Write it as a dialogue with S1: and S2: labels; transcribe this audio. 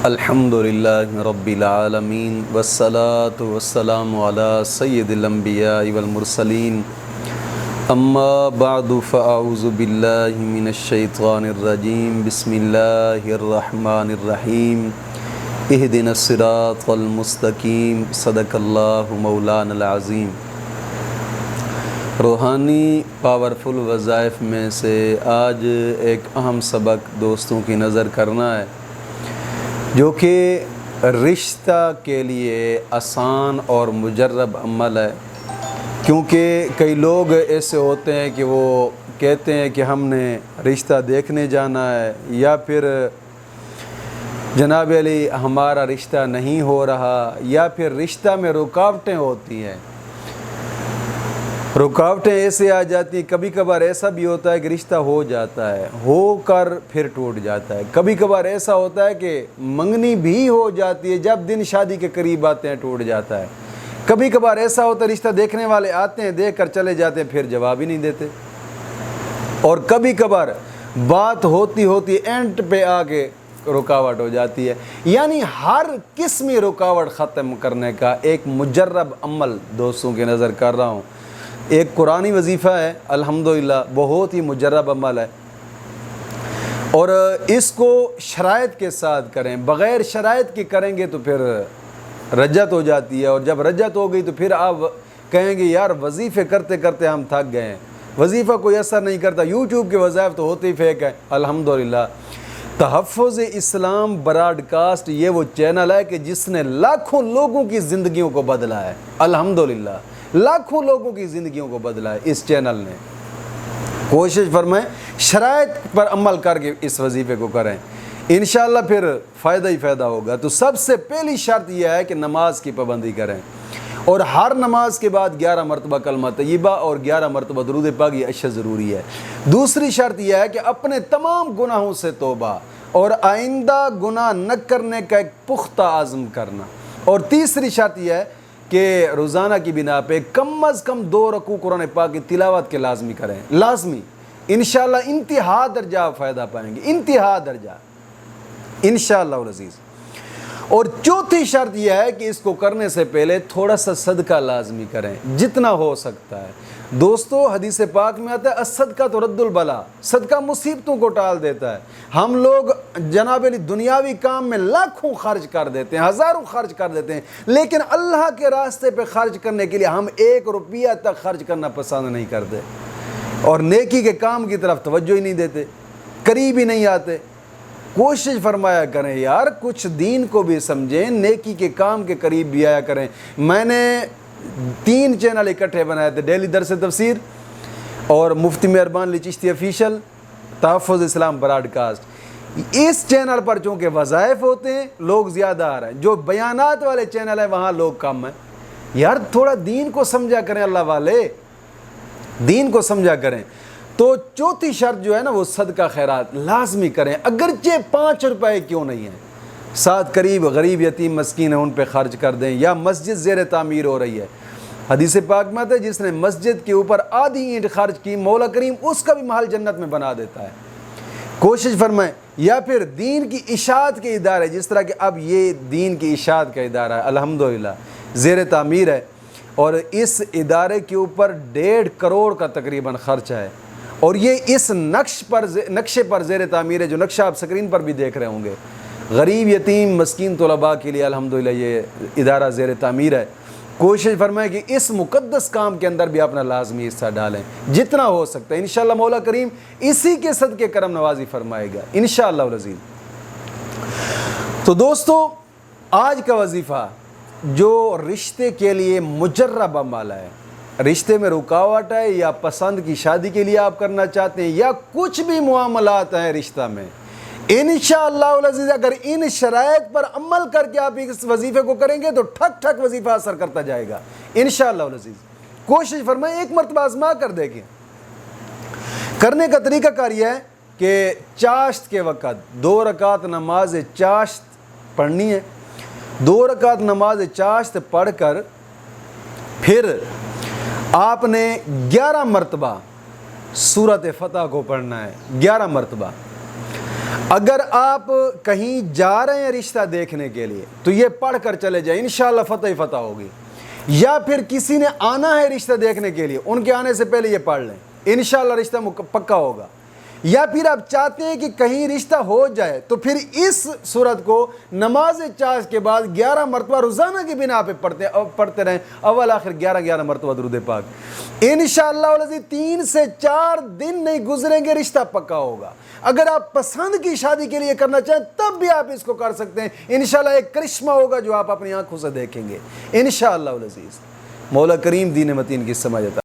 S1: الحمدللہ رب العالمین والصلاة والسلام علی سید الانبیاء والمرسلین اما بعد فاعوذ باللہ من الشیطان الرجیم بسم اللہ الرحمن الرحیم اہدنا الصراط المستقیم صدق اللہ مولانا العظیم۔ روحانی پاورفل وظائف میں سے آج ایک اہم سبق دوستوں کی نظر کرنا ہے جو کہ رشتہ کے لیے آسان اور مجرب عمل ہے، کیونکہ کئی لوگ ایسے ہوتے ہیں کہ وہ کہتے ہیں کہ ہم نے رشتہ دیکھنے جانا ہے، یا پھر جناب علی ہمارا رشتہ نہیں ہو رہا، یا پھر رشتہ میں رکاوٹیں ہوتی ہیں۔ رکاوٹیں ایسے آ جاتی ہیں، کبھی کبھار ایسا بھی ہوتا ہے کہ رشتہ ہو جاتا ہے، ہو کر پھر ٹوٹ جاتا ہے، کبھی کبھار ایسا ہوتا ہے کہ منگنی بھی ہو جاتی ہے، جب دن شادی کے قریب آتے ہیں ٹوٹ جاتا ہے، کبھی کبھار ایسا ہوتا ہے رشتہ دیکھنے والے آتے ہیں، دیکھ کر چلے جاتے ہیں، پھر جواب ہی نہیں دیتے، اور کبھی کبھار بات ہوتی ہوتی اینڈ پہ آ کے رکاوٹ ہو جاتی ہے۔ یعنی ہر قسمی رکاوٹ ختم کرنے کا ایک مجرب عمل دوستوں کی نظر کر رہا ہوں، ایک قرآنی وظیفہ ہے، الحمدللہ بہت ہی مجرب عمل ہے، اور اس کو شرائط کے ساتھ کریں، بغیر شرائط کے کریں گے تو پھر رجعت ہو جاتی ہے، اور جب رجعت ہو گئی تو پھر آپ کہیں گے یار وظیفے کرتے کرتے ہم تھک گئے ہیں، وظیفہ کوئی اثر نہیں کرتا، یوٹیوب کے وظائف تو ہوتے ہی فیک ہیں۔ الحمدللہ تحفظ اسلام براڈ کاسٹ یہ وہ چینل ہے کہ جس نے لاکھوں لوگوں کی زندگیوں کو بدلا ہے، الحمدللہ لاکھوں لوگوں کی زندگیوں کو بدلا ہے اس چینل نے۔ کوشش فرمائیں شرائط پر عمل کر کے اس وظیفے کو کریں، انشاءاللہ پھر فائدہ ہی فائدہ ہوگا۔ تو سب سے پہلی شرط یہ ہے کہ نماز کی پابندی کریں، اور ہر نماز کے بعد 11 مرتبہ کلمہ طیبہ اور 11 مرتبہ درود پاک، یہ اشد ضروری ہے۔ دوسری شرط یہ ہے کہ اپنے تمام گناہوں سے توبہ اور آئندہ گناہ نہ کرنے کا ایک پختہ عزم کرنا، اور تیسری شرط یہ ہے کہ روزانہ کی بنا پہ کم از کم 2 رکوع قرآن پاک کی تلاوت کے لازمی کریں، لازمی، انشاءاللہ انتہا درجہ فائدہ پائیں گے، انتہا درجہ انشاءاللہ العزیز۔ اور چوتھی شرط یہ ہے کہ اس کو کرنے سے پہلے تھوڑا سا صدقہ لازمی کریں، جتنا ہو سکتا ہے۔ دوستو حدیث پاک میں آتا ہے الصدقہ ترد البلا، صدقہ مصیبتوں کو ٹال دیتا ہے۔ ہم لوگ جناب علی دنیاوی کام میں لاکھوں خرچ کر دیتے ہیں، ہزاروں خرچ کر دیتے ہیں، لیکن اللہ کے راستے پہ خرچ کرنے کے لیے ہم 1 روپیہ تک خرچ کرنا پسند نہیں کرتے، اور نیکی کے کام کی طرف توجہ ہی نہیں دیتے، قریب ہی نہیں آتے۔ کوشش فرمایا کریں یار، کچھ دین کو بھی سمجھیں، نیکی کے کام کے قریب بھی آیا کریں۔ میں نے 3 چینل اکٹھے بنائے تھے، ڈیلی درس تفسیر اور مفتی مہربان علی چشتی آفیشل، تحفظ اسلام براڈ کاسٹ۔ اس چینل پر چونکہ وظائف ہوتے ہیں لوگ زیادہ آ رہے ہیں، جو بیانات والے چینل ہیں وہاں لوگ کم ہیں۔ یار تھوڑا دین کو سمجھا کریں، اللہ والے دین کو سمجھا کریں۔ تو چوتھی شرط جو ہے نا وہ صدقہ خیرات لازمی کریں، اگرچہ 5 روپے کیوں نہیں ہیں، ساتھ قریب غریب یتیم مسکین ہیں ان پہ خرچ کر دیں، یا مسجد زیر تعمیر ہو رہی ہے، حدیث پاک میں آتا ہے جس نے مسجد کے اوپر آدھی اینٹ خرچ کی مولا کریم اس کا بھی محل جنت میں بنا دیتا ہے۔ کوشش فرمائیں، یا پھر دین کی اشاعت کے ادارے، جس طرح کہ اب یہ دین کی اشاعت کا ادارہ ہے الحمدللہ زیر تعمیر ہے، اور اس ادارے کے اوپر 1.5 کروڑ کا تقریباً خرچہ ہے، اور یہ اس نقشے پر زیر تعمیر ہے، جو نقشہ آپ سکرین پر بھی دیکھ رہے ہوں گے۔ غریب یتیم مسکین طلباء کے لیے الحمدللہ یہ ادارہ زیر تعمیر ہے۔ کوشش فرمائیں کہ اس مقدس کام کے اندر بھی اپنا لازمی حصہ ڈالیں جتنا ہو سکتا ہے، انشاءاللہ مولا کریم اسی کے صدقے کرم نوازی فرمائے گا انشاءاللہ العزیز۔ تو دوستو آج کا وظیفہ جو رشتے کے لیے مجرب عمل ہے، رشتے میں رکاوٹ ہے یا پسند کی شادی کے لیے آپ کرنا چاہتے ہیں، یا کچھ بھی معاملات ہیں رشتہ میں، انشاءاللہ العزیز اگر ان شرائط پر عمل کر کے آپ اس وظیفے کو کریں گے تو ٹھک ٹھک وظیفہ اثر کرتا جائے گا انشاءاللہ العزیز۔ کوشش فرمائیں، ایک مرتبہ آزما کر دیکھیں۔ کرنے کا طریقہ کار یہ ہے کہ چاشت کے وقت 2 رکعت نماز چاشت پڑھنی ہے، 2 رکعت نماز چاشت پڑھ کر پھر آپ نے 11 مرتبہ سورۃ فتح کو پڑھنا ہے، 11 مرتبہ۔ اگر آپ کہیں جا رہے ہیں رشتہ دیکھنے کے لیے تو یہ پڑھ کر چلے جائیں، انشاءاللہ فتح ہی فتح ہوگی. یا پھر کسی نے آنا ہے رشتہ دیکھنے کے لیے، ان کے آنے سے پہلے یہ پڑھ لیں، انشاءاللہ رشتہ پکا ہوگا. یا پھر آپ چاہتے ہیں کہ کہیں رشتہ ہو جائے تو پھر اس صورت کو نماز چاش کے بعد 11 مرتبہ روزانہ کی بنا پہ پڑھتے رہیں، اول آخر 11 مرتبہ درود پاک. انشاءاللہ العزیز 3 سے 4 دن نہیں گزریں گے، رشتہ پکا ہوگا. اگر آپ پسند کی شادی کے لیے کرنا چاہیں تب بھی آپ اس کو کر سکتے ہیں، انشاءاللہ ایک کرشمہ ہوگا جو آپ اپنی آنکھوں سے دیکھیں گے انشاءاللہ العزیز. مولا کریم دین متین کی سمجھتا